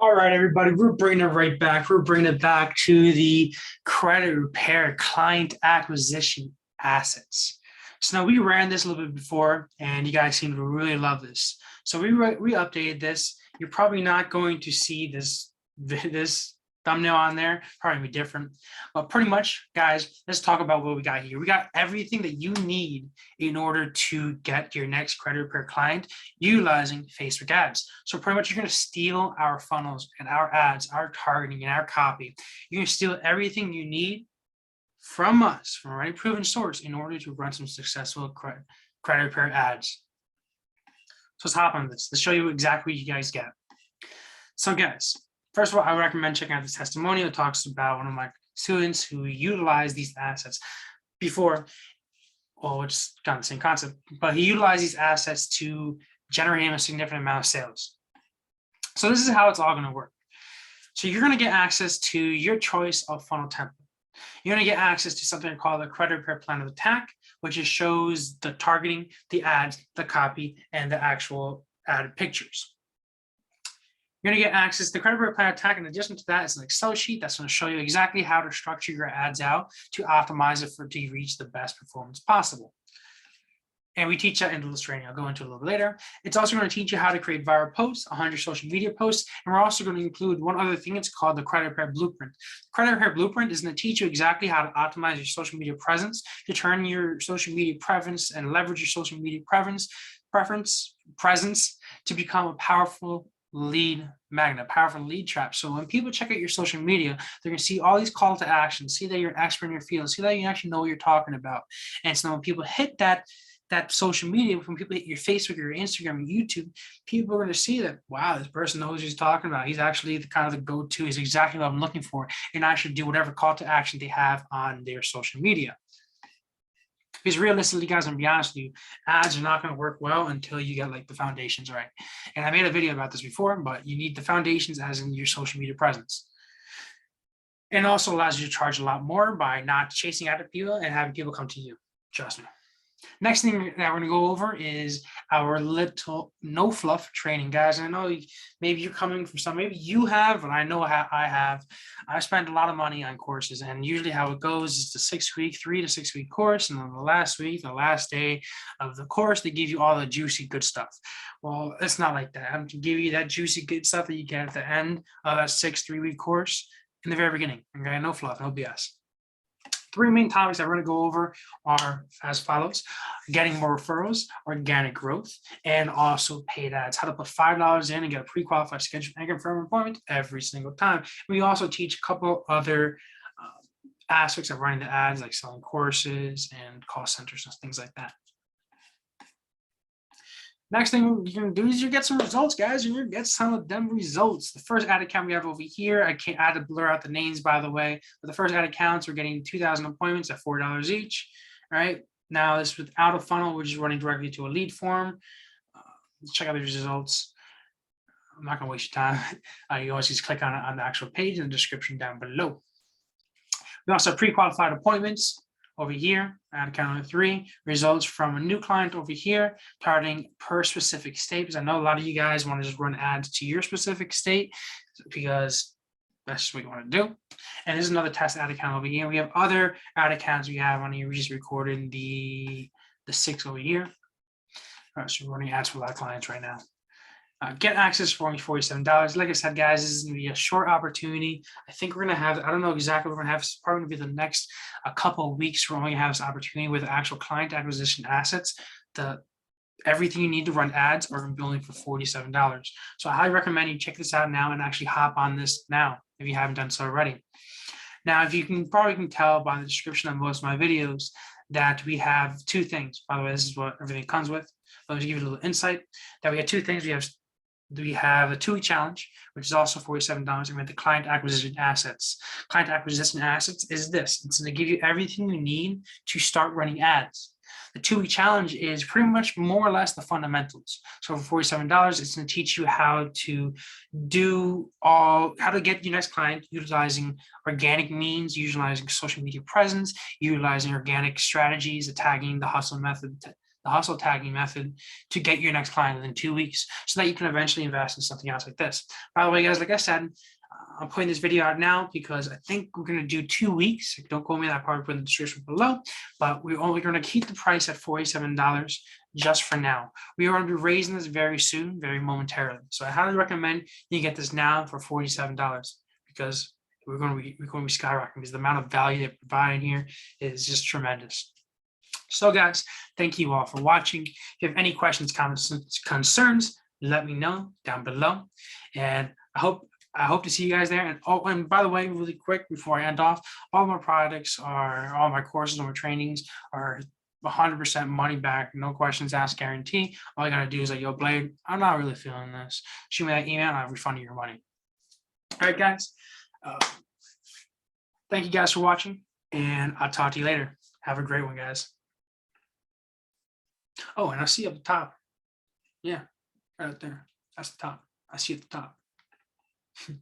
All right, everybody, we're bringing it right back. We're bringing it back to the credit repair client acquisition assets. So now we ran this a little bit before, and you guys seem to really love this. So we updated this. You're probably not going to see this thumbnail on there, probably be different. But pretty much, guys, let's talk about what we got here. We got everything that you need in order to get your next credit repair client utilizing Facebook ads. So pretty much you're going to steal our funnels and our ads, our targeting and our copy. You're going to steal everything you need from us, from a already proven source, in order to run some successful credit repair ads. So let's hop on this. Let's show you exactly what you guys get. So guys, first of all, I would recommend checking out this testimonial. It talks about one of my students who utilized these assets before. Well, it's kind of the same concept, but he utilized these assets to generate him a significant amount of sales. So this is how it's all going to work. So you're going to get access to your choice of funnel template. You're going to get access to something called the credit repair plan of attack, which just shows the targeting, the ads, the copy, and the actual added pictures. You're going to get access to the credit repair plan attack. In addition to that, it's an Excel sheet that's going to show you exactly how to structure your ads out to optimize it to reach the best performance possible. And we teach that in this training. I'll go into it a little bit later. It's also going to teach you how to create viral posts, 100 social media posts. And we're also going to include one other thing. It's called the credit repair blueprint. The credit repair blueprint is going to teach you exactly how to optimize your social media presence, to turn your social media presence and leverage your social media presence to become a powerful lead magnet, powerful lead trap. So when people check out your social media, they're going to see all these call to action, see that you're an expert in your field, see that you actually know what you're talking about. And so when people hit that social media, when people hit your Facebook, your Instagram, your YouTube, people are going to see that, wow, this person knows what he's talking about. He's actually the kind of the go-to. He's exactly what I'm looking for. And I should do whatever call to action they have on their social media. Because realistically, guys, I'm gonna be honest with you, ads are not going to work well until you get like the foundations right. And I made a video about this before, but you need the foundations as in your social media presence. And also allows you to charge a lot more by not chasing after people and having people come to you. Trust me. Next thing that we're going to go over is our little no fluff training, guys. I know maybe you're coming from some, maybe you have, but I know I have. I've spent a lot of money on courses, and usually how it goes is the 3 to 6 week course, and then the last week, the last day of the course, they give you all the juicy good stuff. Well, it's not like that. I'm going to give you that juicy good stuff that you get at the end of that 3-week course in the very beginning. Okay, no fluff, no BS. 3 main topics that we're going to go over are as follows: getting more referrals, organic growth, and also paid ads. How to put $5 in and get a pre-qualified schedule and confirm appointment every single time. We also teach a couple other aspects of running the ads, like selling courses and call centers and things like that. Next thing you're going to do is you get some results, guys, and you get some of them results. The first ad account we have over here, I had to blur out the names, by the way, but the first ad accounts, we're getting 2,000 appointments at $4 each. All right. Now this without a funnel, which is running directly to a lead form. Let's check out the results. I'm not going to waste your time. You always just click on the actual page in the description down below. We also have pre-qualified appointments over here, ad account number 3, results from a new client over here, targeting per specific state, because I know a lot of you guys want to just run ads to your specific state because that's just what you want to do. And there's another test ad account over here. We have other ad accounts we have on here. We just recorded the 6 over here. All right, so we're running ads for a lot of clients right now. Get access for only $47. Like I said, guys, this is going to be a short opportunity. I think we're going to have, I don't know exactly what we're going to have. It's probably going to be the next couple of weeks. We're only going to have this opportunity with actual client acquisition assets. Everything you need to run ads are going to be only for $47. So I highly recommend you check this out now and actually hop on this now if you haven't done so already. Now, if you can probably tell by the description of most of my videos that we have 2 things. By the way, this is what everything comes with. Let me give you a little insight that we have 2 things. We have a 2-week challenge, which is also $47, and we have the client acquisition assets. Client acquisition assets is this. It's going to give you everything you need to start running ads. The 2-week challenge is pretty much more or less the fundamentals. So for $47, it's going to teach you how to get your next client utilizing organic means, utilizing social media presence, utilizing organic strategies, the tagging, the hustle method, the hustle tagging method to get your next client within 2 weeks so that you can eventually invest in something else like this. By the way, guys, like I said, I'm putting this video out now because I think we're going to do 2 weeks. Don't quote me, that part put in the description below, but we're only going to keep the price at $47 just for now. We are going to be raising this very soon, very momentarily. So I highly recommend you get this now for $47 because we're going to be skyrocketing because the amount of value they're providing here is just tremendous. So guys, thank you all for watching. If you have any questions, comments, concerns, let me know down below. And I hope to see you guys there. And by the way, really quick before I end off, all my products are, all my courses, all my trainings are 100% money back, no questions asked guarantee. All you gotta do is like, yo, Blade, I'm not really feeling this. Shoot me that email and I'll refund you your money. All right, guys. Thank you guys for watching, and I'll talk to you later. Have a great one, guys. Oh, and I see up the top. Yeah, right up there. That's the top. I see at the top.